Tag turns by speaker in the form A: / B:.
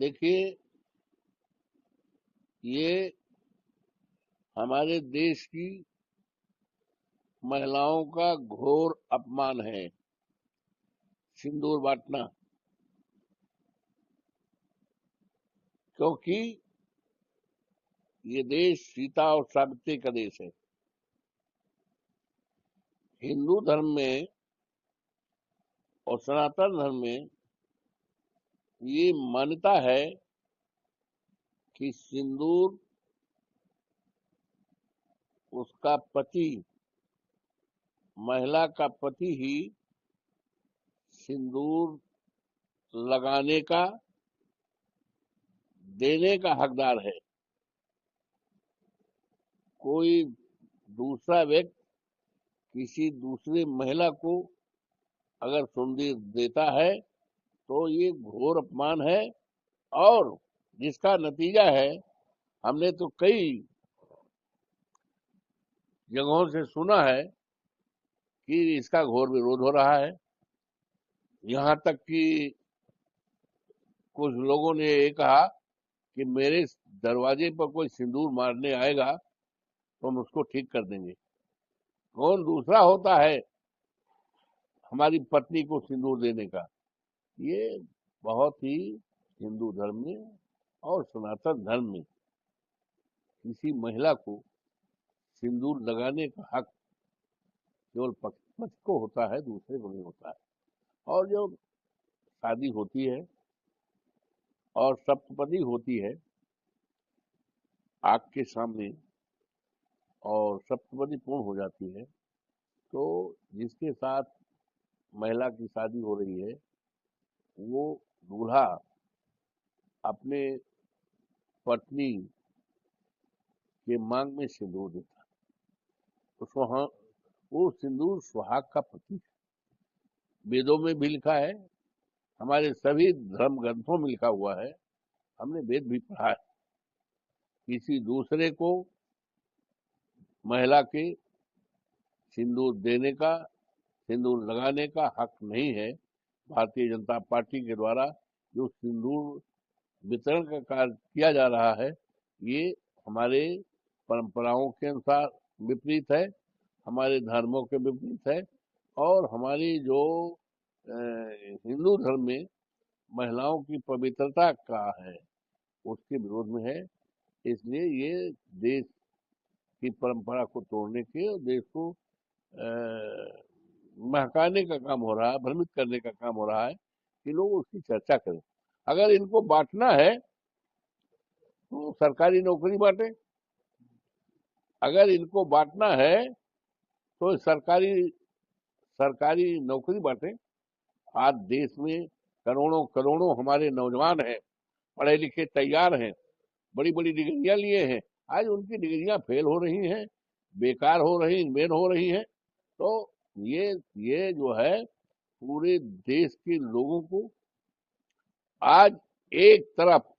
A: देखिए, ये हमारे देश की महिलाओं का घोर अपमान है, सिंदूर बांटना। क्योंकि ये देश सीता और सावित्री का देश है। हिंदू धर्म में और सनातन धर्म में ये मान्यता है कि सिंदूर उसका पति, महिला का पति ही सिंदूर लगाने का, देने का हकदार है। कोई दूसरा व्यक्ति किसी दूसरी महिला को अगर सिंदूर देता है तो ये घोर अपमान है। और जिसका नतीजा है, हमने तो कई जगहों से सुना है कि इसका घोर विरोध हो रहा है। यहाँ तक कि कुछ लोगों ने ये कहा कि मेरे दरवाजे पर कोई सिंदूर मारने आएगा तो हम उसको ठीक कर देंगे। कौन दूसरा होता है हमारी पत्नी को सिंदूर देने का? ये बहुत ही हिंदू धर्म में और सनातन धर्म में किसी महिला को सिंदूर लगाने का हक केवल पति को होता है, दूसरे को नहीं होता है। और जो शादी होती है और सप्तपदी होती है आग के सामने और सप्तपदी पूर्ण हो जाती है, तो जिसके साथ महिला की शादी हो रही है वो दूल्हा अपने पत्नी के मांग में सिंदूर देता है। तो वो सिंदूर सुहाग का प्रतीक है। वेदों में भी लिखा है, हमारे सभी धर्म ग्रंथों में लिखा हुआ है, हमने वेद भी पढ़ा है। किसी दूसरे को महिला के सिंदूर देने का, सिंदूर लगाने का हक नहीं है। भारतीय जनता पार्टी के द्वारा जो सिंदूर वितरण का कार्य किया जा रहा है, ये हमारे परंपराओं के अनुसार विपरीत है, हमारे धर्मों के विपरीत है और हमारी जो हिंदू धर्म में महिलाओं की पवित्रता का है उसके विरोध में है। इसलिए ये देश की परंपरा को तोड़ने के और देश को महकाने का काम हो रहा है, भ्रमित करने का काम हो रहा है कि लोग उसकी चर्चा करें। अगर इनको बांटना है तो सरकारी नौकरी बांटे। अगर इनको बांटना है तो सरकारी सरकारी नौकरी बांटे। आज देश में करोड़ों करोड़ों हमारे नौजवान हैं, पढ़े लिखे तैयार हैं, बड़ी बड़ी डिग्रियां लिए हैं, आज उनकी डिग्रियां फेल हो रही हैं, बेकार हो रही, इनवेन हो रही हैं। तो ये जो है पूरे देश के लोगों को आज एक तरफ